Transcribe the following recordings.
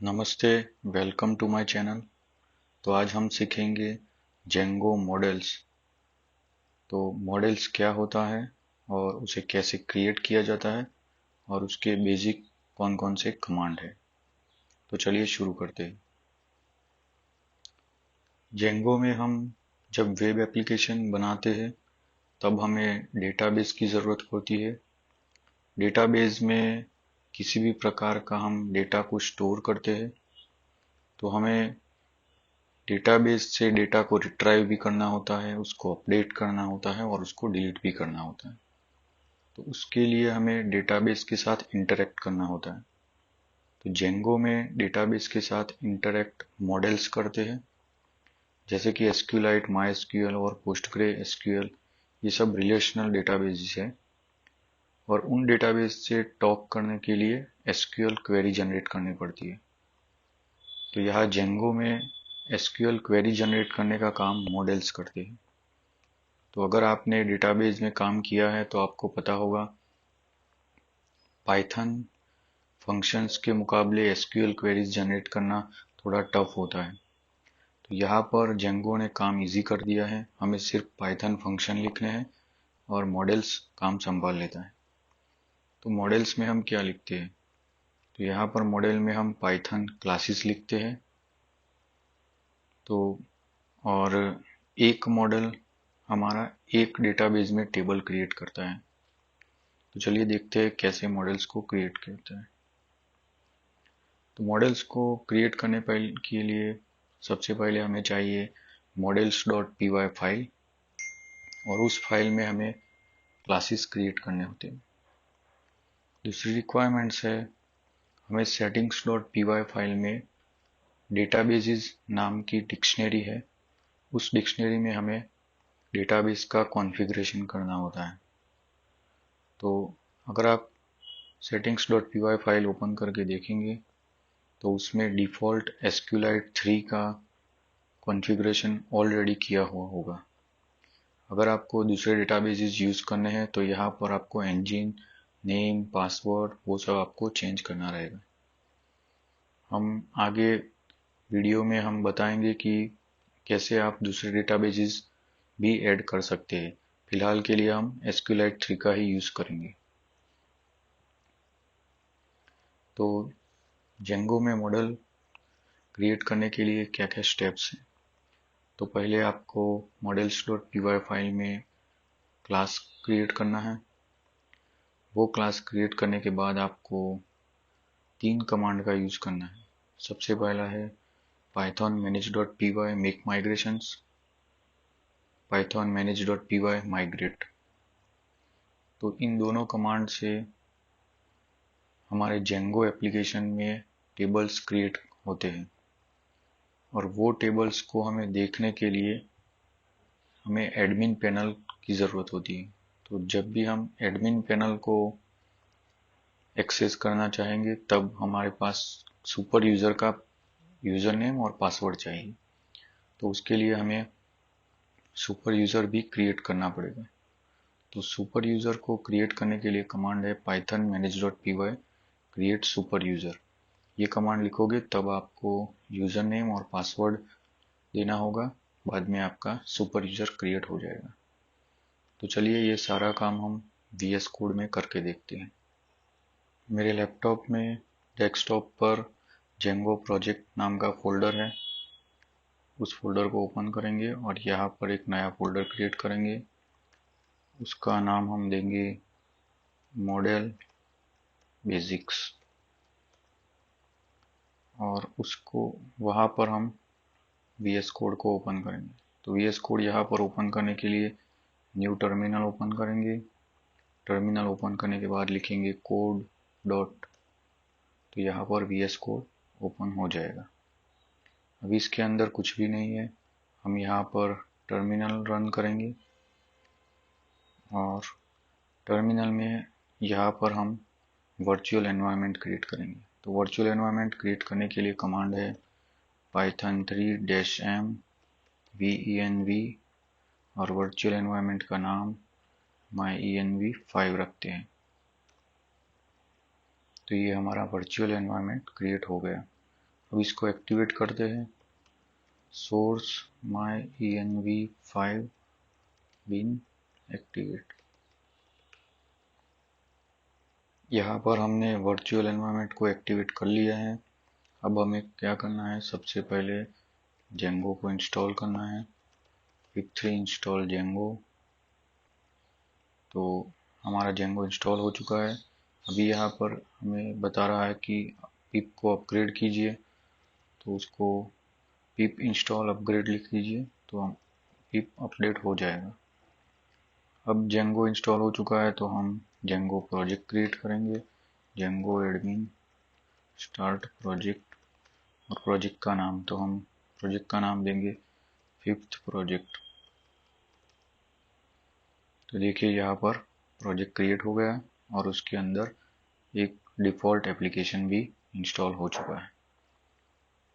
नमस्ते, welcome to my channel. तो आज हम सीखेंगे जेंगो मॉडल्स। तो मॉडल्स क्या होता है और उसे कैसे क्रिएट किया जाता है और उसके बेसिक कौन कौन से कमांड है। तो चलिए शुरू करते हैं। जेंगो में हम जब वेब एप्लीकेशन बनाते हैं तब हमें डेटाबेस की ज़रूरत होती है। डेटाबेस में किसी भी प्रकार का हम डेटा को स्टोर करते हैं तो हमें डेटाबेस से डेटा को रिट्राइव भी करना होता है, उसको अपडेट करना होता है और उसको डिलीट भी करना होता है। तो उसके लिए हमें डेटाबेस के साथ इंटरेक्ट करना होता है। तो जेंगो में डेटाबेस के साथ इंटरेक्ट मॉडल्स करते हैं, जैसे कि एसक्यूलाइट, माई एसक्यूएल और पोस्टग्रे एसक्यूएल। ये सब रिलेशनल डेटाबेस है और उन डेटाबेस से टॉक करने के लिए एसक्यूएल क्वेरी जनरेट करनी पड़ती है। तो यहाँ जेंगो में एसक्यूएल क्वेरी जनरेट करने का काम मॉडल्स करते हैं। तो अगर आपने डेटाबेस में काम किया है तो आपको पता होगा पाइथन फंक्शंस के मुकाबले एसक्यूएल क्वेरीज जनरेट करना थोड़ा टफ होता है। तो यहाँ पर जेंगो ने काम इजी कर दिया है, हमें सिर्फ पाइथन फंक्शन लिखने हैं और मॉडल्स काम संभाल लेता है। तो मॉडल्स में हम क्या लिखते हैं? तो यहाँ पर मॉडल में हम पाइथन क्लासेस लिखते हैं। तो और एक मॉडल हमारा एक डेटाबेस में टेबल क्रिएट करता है। तो चलिए देखते हैं कैसे मॉडल्स को क्रिएट करते हैं। तो मॉडल्स को क्रिएट करने के लिए सबसे पहले हमें चाहिए models.py फाइल और उस फाइल में हमें क्लासेस क्रिएट करने होते हैं। दूसरी रिक्वायरमेंट्स है हमें settings.py फाइल में डेटाबेसेस नाम की डिक्शनरी है, उस डिक्शनरी में हमें डेटाबेस का कॉन्फ़िगरेशन करना होता है। तो अगर आप settings.py फाइल ओपन करके देखेंगे तो उसमें डिफ़ॉल्ट SQLite 3 का कॉन्फ़िगरेशन ऑलरेडी किया हुआ होगा। अगर आपको दूसरे डेटाबेसेस यूज़ करने हैं तो यहाँ पर आपको इंजन नेम, पासवर्ड वो सब आपको चेंज करना रहेगा। हम आगे वीडियो में हम बताएंगे कि कैसे आप दूसरे डेटाबेसेस भी ऐड कर सकते हैं। फिलहाल के लिए हम SQLite 3 का ही यूज़ करेंगे। तो जेंगो में मॉडल क्रिएट करने के लिए क्या क्या स्टेप्स हैं? तो पहले आपको models.py फाइल में क्लास क्रिएट करना है। वो क्लास क्रिएट करने के बाद आपको 3 कमांड का यूज करना है। सबसे पहला है python manage.py make migrations, python manage.py migrate। तो इन दोनों कमांड से हमारे जेंगो एप्लीकेशन में टेबल्स क्रिएट होते हैं और वो टेबल्स को हमें देखने के लिए हमें एडमिन पैनल की ज़रूरत होती है। तो जब भी हम एडमिन पैनल को एक्सेस करना चाहेंगे तब हमारे पास सुपर यूज़र का यूज़र नेम और पासवर्ड चाहिए। तो उसके लिए हमें सुपर यूज़र भी क्रिएट करना पड़ेगा। तो सुपर यूज़र को क्रिएट करने के लिए कमांड है python manage.py create super user। ये कमांड लिखोगे तब आपको यूज़र नेम और पासवर्ड देना होगा, बाद में आपका सुपर यूज़र क्रिएट हो जाएगा। तो चलिए ये सारा काम हम VS कोड में करके देखते हैं। मेरे लैपटॉप में डेस्कटॉप पर जेंगो प्रोजेक्ट नाम का फोल्डर है। उस फोल्डर को ओपन करेंगे और यहाँ पर एक नया फोल्डर क्रिएट करेंगे। उसका नाम हम देंगे मॉडल बेसिक्स और उसको वहाँ पर हम VS कोड को ओपन करेंगे। तो VS कोड यहाँ पर ओपन करने के लिए न्यू टर्मिनल ओपन करेंगे। टर्मिनल ओपन करने के बाद लिखेंगे कोड डॉट, तो यहाँ पर VS कोड ओपन हो जाएगा। अभी इसके अंदर कुछ भी नहीं है। हम यहाँ पर टर्मिनल रन करेंगे और टर्मिनल में यहाँ पर हम वर्चुअल एनवायरनमेंट क्रिएट करेंगे। तो वर्चुअल एनवायरनमेंट क्रिएट करने के लिए कमांड है python 3-m venv और वर्चुअल एनवायरनमेंट का नाम myenv5 रखते हैं। तो ये हमारा वर्चुअल एनवायरनमेंट क्रिएट हो गया। अब इसको एक्टिवेट करते हैं। सोर्स माई env5 बिन एक्टिवेट। यहाँ पर हमने वर्चुअल एनवायरनमेंट को एक्टिवेट कर लिया है। अब हमें क्या करना है, सबसे पहले जेंगो को इंस्टॉल करना है। pip3 install Django. तो हमारा जेंगो इंस्टॉल हो चुका है। अभी यहाँ पर हमें बता रहा है कि पिप को अपग्रेड कीजिए, तो उसको पिप इंस्टॉल अपग्रेड लिख लीजिए, तो हम पिप अपडेट हो जाएगा। अब जेंगो इंस्टॉल हो चुका है, तो हम जेंगो प्रोजेक्ट क्रिएट करेंगे। जेंगो एडमिन स्टार्ट प्रोजेक्ट, और प्रोजेक्ट का नाम, तो हम प्रोजेक्ट का नाम देंगे 5th प्रोजेक्ट। तो देखिए यहाँ पर प्रोजेक्ट क्रिएट हो गया और उसके अंदर एक डिफ़ॉल्ट एप्लीकेशन भी इंस्टॉल हो चुका है।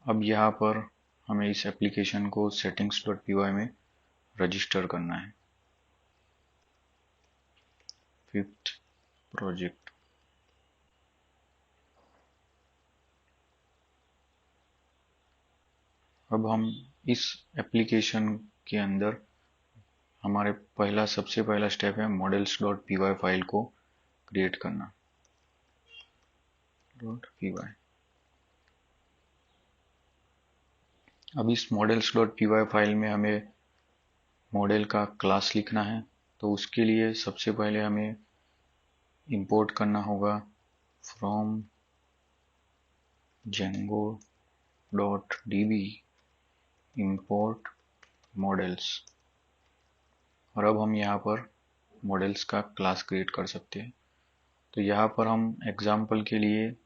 अब यहाँ पर हमें इस एप्लीकेशन को settings.py में रजिस्टर करना है। 5th project. अब हम इस एप्लीकेशन के अंदर हमारे सबसे पहला स्टेप है models.py फाइल को क्रिएट करना। .py। अब इस models.py फाइल में हमें मॉडल का क्लास लिखना है। तो उसके लिए सबसे पहले हमें इंपोर्ट करना होगा from django.db import models। और अब हम यहाँ पर मॉडल्स का क्लास क्रिएट कर सकते हैं। तो यहाँ पर हम एग्जाम्पल के लिए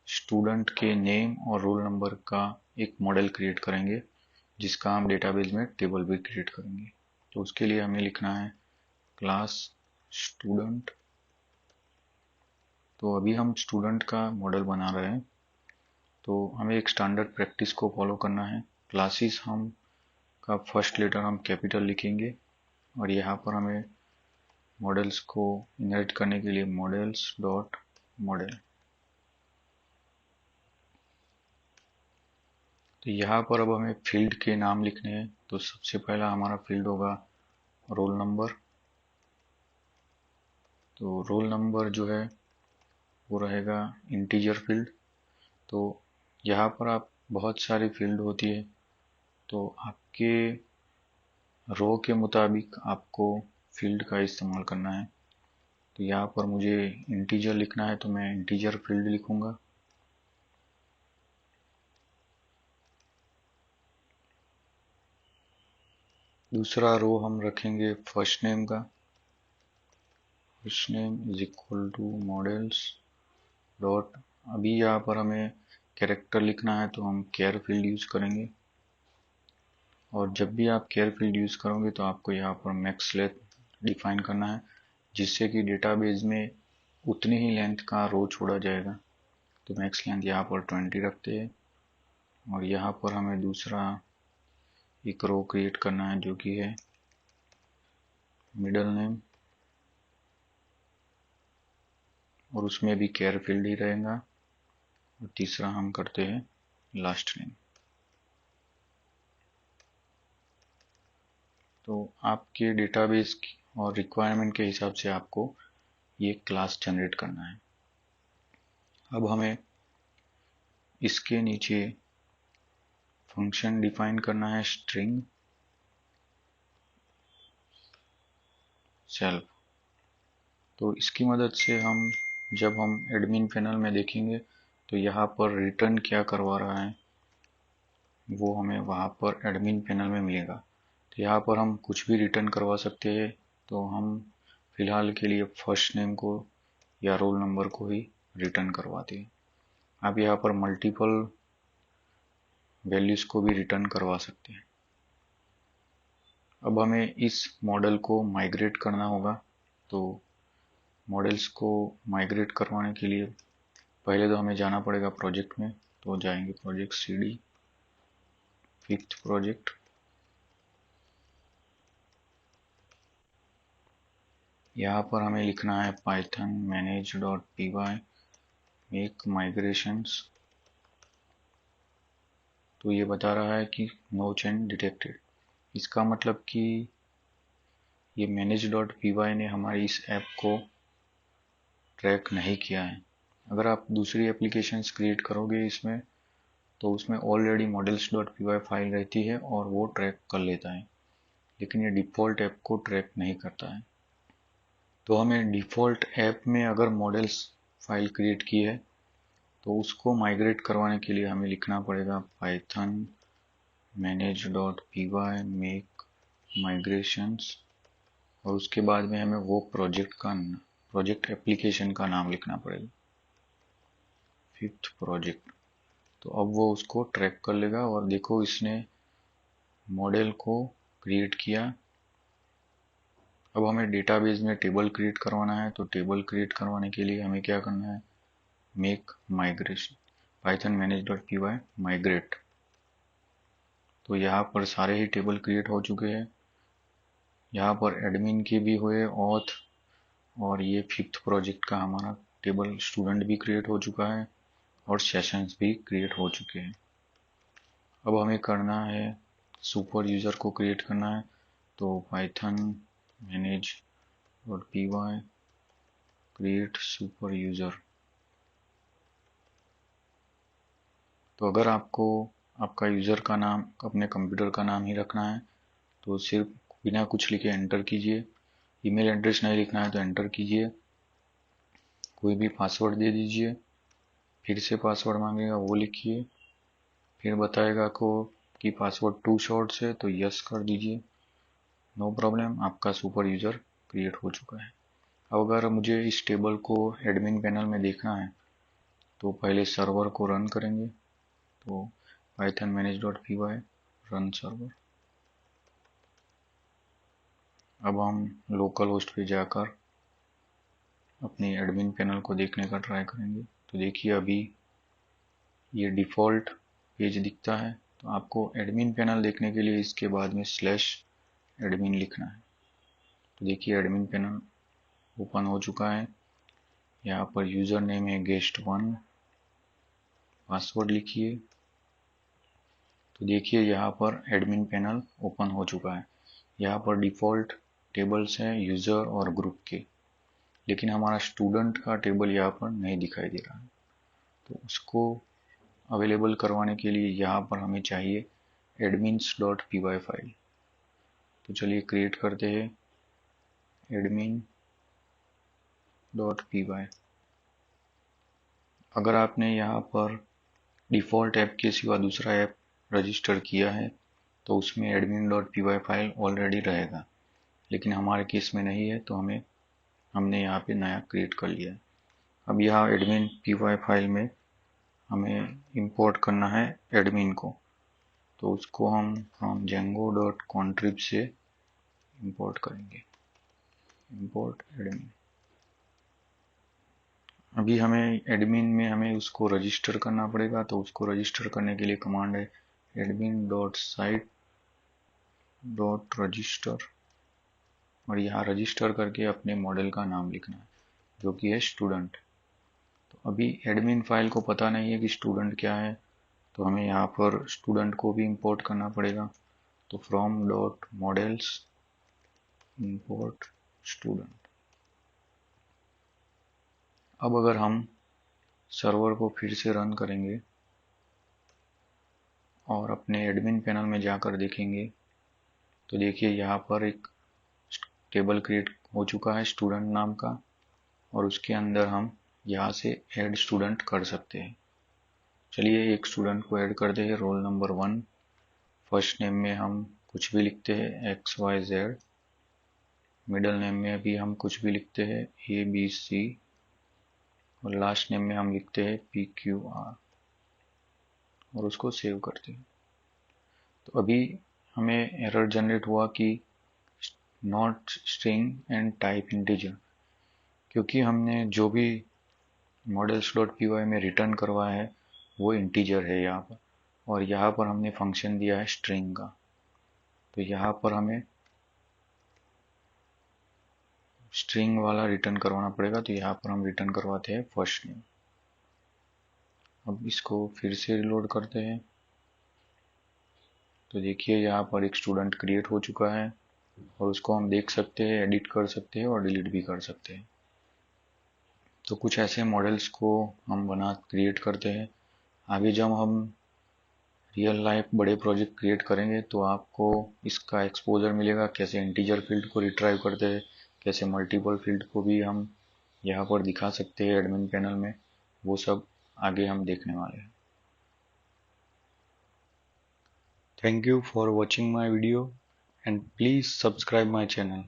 स्टूडेंट के नेम और रोल नंबर का एक मॉडल क्रिएट करेंगे, जिसका हम डेटाबेस में टेबल भी क्रिएट करेंगे। तो उसके लिए हमें लिखना है क्लास स्टूडेंट। तो अभी हम स्टूडेंट का मॉडल बना रहे हैं, तो हमें एक स्टैंडर्ड प्रैक्टिस को फॉलो करना है। क्लासेस हम का फर्स्ट लेटर हम कैपिटल लिखेंगे, और यहाँ पर हमें मॉडल्स को इनहेरिट करने के लिए मॉडल्स डॉट मॉडल। तो यहाँ पर अब हमें फील्ड के नाम लिखने हैं। तो सबसे पहला हमारा फील्ड होगा रोल नंबर। तो रोल नंबर जो है वो रहेगा इंटीजर फील्ड। तो यहाँ पर आप बहुत सारी फील्ड होती है, तो आपके रो के मुताबिक आपको फील्ड का इस्तेमाल करना है। तो यहाँ पर मुझे इंटीजर लिखना है, तो मैं इंटीजर फील्ड लिखूंगा। दूसरा रो हम रखेंगे फर्स्ट नेम का। First name is equal to models dot. अभी यहाँ पर हमें कैरेक्टर लिखना है, तो हम केयर फील्ड यूज करेंगे। और जब भी आप केयर फील्ड यूज करोगे, तो आपको यहाँ पर मैक्स लेंथ डिफाइन करना है, जिससे कि डेटाबेस में उतनी ही लेंथ का रो छोड़ा जाएगा। तो मैक्स लेंथ यहाँ पर 20 रखते हैं। और यहाँ पर हमें दूसरा एक रो क्रिएट करना है, जो कि है मिडल नेम, और उसमें भी केयर फील्ड ही रहेगा। और तीसरा हम करते हैं लास्ट नेम। तो आपके डेटाबेस और रिक्वायरमेंट के हिसाब से आपको ये क्लास जनरेट करना है। अब हमें इसके नीचे फंक्शन डिफाइन करना है स्ट्रिंग सेल्फ। तो इसकी मदद से जब हम एडमिन पैनल में देखेंगे, तो यहाँ पर रिटर्न क्या करवा रहा है वो हमें वहाँ पर एडमिन पैनल में मिलेगा। तो यहाँ पर हम कुछ भी रिटर्न करवा सकते हैं। तो हम फिलहाल के लिए फर्स्ट नेम को या रोल नंबर को ही रिटर्न करवाते हैं। आप यहाँ पर मल्टीपल वैल्यूज को भी रिटर्न करवा सकते हैं। अब हमें इस मॉडल को माइग्रेट करना होगा। तो मॉडल्स को माइग्रेट करवाने के लिए पहले तो हमें जाना पड़ेगा प्रोजेक्ट में। तो जाएंगे प्रोजेक्ट cd 5th प्रोजेक्ट। यहाँ पर हमें लिखना है python manage.py make migrations। तो ये बता रहा है कि नो चेंज डिटेक्टेड। इसका मतलब कि ये manage.py ने हमारी इस ऐप को ट्रैक नहीं किया है। अगर आप दूसरी एप्लीकेशंस क्रिएट करोगे इसमें, तो उसमें ऑलरेडी models.py फाइल रहती है और वो ट्रैक कर लेता है, लेकिन ये डिफ़ॉल्ट ऐप को ट्रैक नहीं करता है। तो हमें डिफ़ॉल्ट ऐप में अगर मॉडल्स फाइल क्रिएट की है तो उसको माइग्रेट करवाने के लिए हमें लिखना पड़ेगा python manage.py make migrations, और उसके बाद में हमें वो प्रोजेक्ट एप्लीकेशन का नाम लिखना पड़ेगा, 5th प्रोजेक्ट। तो अब वो उसको ट्रैक कर लेगा और देखो इसने मॉडल को क्रिएट किया। अब हमें डेटाबेस में टेबल क्रिएट करवाना है, तो टेबल क्रिएट करवाने के लिए हमें क्या करना है, make migration python manage.py migrate। तो यहाँ पर सारे ही टेबल क्रिएट हो चुके हैं। यहाँ पर एडमिन के भी हुए ऑथ, और ये 5th प्रोजेक्ट का हमारा टेबल स्टूडेंट भी क्रिएट हो चुका है और सेशंस भी क्रिएट हो चुके हैं। अब हमें करना है सुपर यूज़र को क्रिएट करना है, तो python manage.py create super user. तो अगर आपको आपका यूज़र का नाम अपने कंप्यूटर का नाम ही रखना है तो सिर्फ बिना कुछ लिखे एंटर कीजिए। ईमेल एड्रेस नहीं लिखना है तो एंटर कीजिए, कोई भी पासवर्ड दे दीजिए, फिर से पासवर्ड मांगेगा वो लिखिए, फिर बताएगा को कि पासवर्ड टू शॉर्ट्स है तो यस कर दीजिए। नो प्रॉब्लम, आपका सुपर यूज़र क्रिएट हो चुका है। अब अगर मुझे इस टेबल को एडमिन पैनल में देखना है तो पहले सर्वर को रन करेंगे, तो python manage.py रन सर्वर। अब हम लोकल होस्ट पे जाकर अपनी एडमिन पैनल को देखने का ट्राई करेंगे। तो देखिए अभी ये डिफ़ॉल्ट पेज दिखता है, तो आपको एडमिन पैनल देखने के लिए इसके बाद में /admin लिखना है। तो देखिए एडमिन पैनल ओपन हो चुका है। यहाँ पर यूज़र नेम है guest1, पासवर्ड लिखिए। तो देखिए यहाँ पर एडमिन पैनल ओपन हो चुका है। यहाँ पर डिफ़ॉल्ट टेबल्स हैं यूज़र और ग्रुप के, लेकिन हमारा स्टूडेंट का टेबल यहाँ पर नहीं दिखाई दे रहा है। तो उसको अवेलेबल करवाने के लिए यहाँ पर हमें चाहिए admins.py फाइल। तो चलिए क्रिएट करते हैं admin.py। अगर आपने यहाँ पर डिफ़ॉल्ट ऐप के सिवा दूसरा ऐप रजिस्टर किया है तो उसमें admin.py फाइल ऑलरेडी रहेगा, लेकिन हमारे केस में नहीं है तो हमने यहाँ पे नया क्रिएट कर लिया है। अब यहाँ admin.py फाइल में हमें इंपोर्ट करना है एडमिन को, तो उसको हम फ्रॉम django.contrib से इंपोर्ट करेंगे, इंपोर्ट एडमिन। अभी हमें एडमिन में हमें उसको रजिस्टर करना पड़ेगा, तो उसको रजिस्टर करने के लिए कमांड है admin.site.register, और यहाँ रजिस्टर करके अपने मॉडल का नाम लिखना है जो कि है स्टूडेंट। तो अभी एडमिन फाइल को पता नहीं है कि स्टूडेंट क्या है, तो हमें यहाँ पर स्टूडेंट को भी इंपोर्ट करना पड़ेगा। तो from dot models import student. अब अगर हम सर्वर को फिर से रन करेंगे और अपने एडमिन पैनल में जाकर देखेंगे, तो देखिए यहाँ पर एक टेबल क्रिएट हो चुका है स्टूडेंट नाम का, और उसके अंदर हम यहाँ से ऐड स्टूडेंट कर सकते हैं। चलिए एक स्टूडेंट को ऐड करते हैं, रोल नंबर 1। फर्स्ट नेम में हम कुछ भी लिखते हैं XYZ, मिडल नेम में भी हम कुछ भी लिखते हैं ABC, और लास्ट नेम में हम लिखते हैं PQR, और उसको सेव करते हैं। तो अभी हमें एरर जनरेट हुआ कि not string and type integer, क्योंकि हमने जो भी models.py में रिटर्न करवाया है वो इंटीजर है यहाँ पर, और यहाँ पर हमने फंक्शन दिया है स्ट्रिंग का। तो यहाँ पर हमें स्ट्रिंग वाला रिटर्न करवाना पड़ेगा, तो यहाँ पर हम रिटर्न करवाते हैं फर्स्ट नेम। अब इसको फिर से रिलोड करते हैं। तो देखिए यहाँ पर एक स्टूडेंट क्रिएट हो चुका है और उसको हम देख सकते हैं, एडिट कर सकते हैं और डिलीट भी कर सकते हैं। तो कुछ ऐसे मॉडल्स को हम क्रिएट करते हैं। आगे जब हम रियल लाइफ बड़े प्रोजेक्ट क्रिएट करेंगे तो आपको इसका एक्सपोजर मिलेगा, कैसे इंटीजर फील्ड को रिट्राइव करते हैं, कैसे मल्टीपल फील्ड को भी हम यहाँ पर दिखा सकते हैं एडमिन पैनल में, वो सब आगे हम देखने वाले हैं। Thank you for watching my video and please subscribe my channel.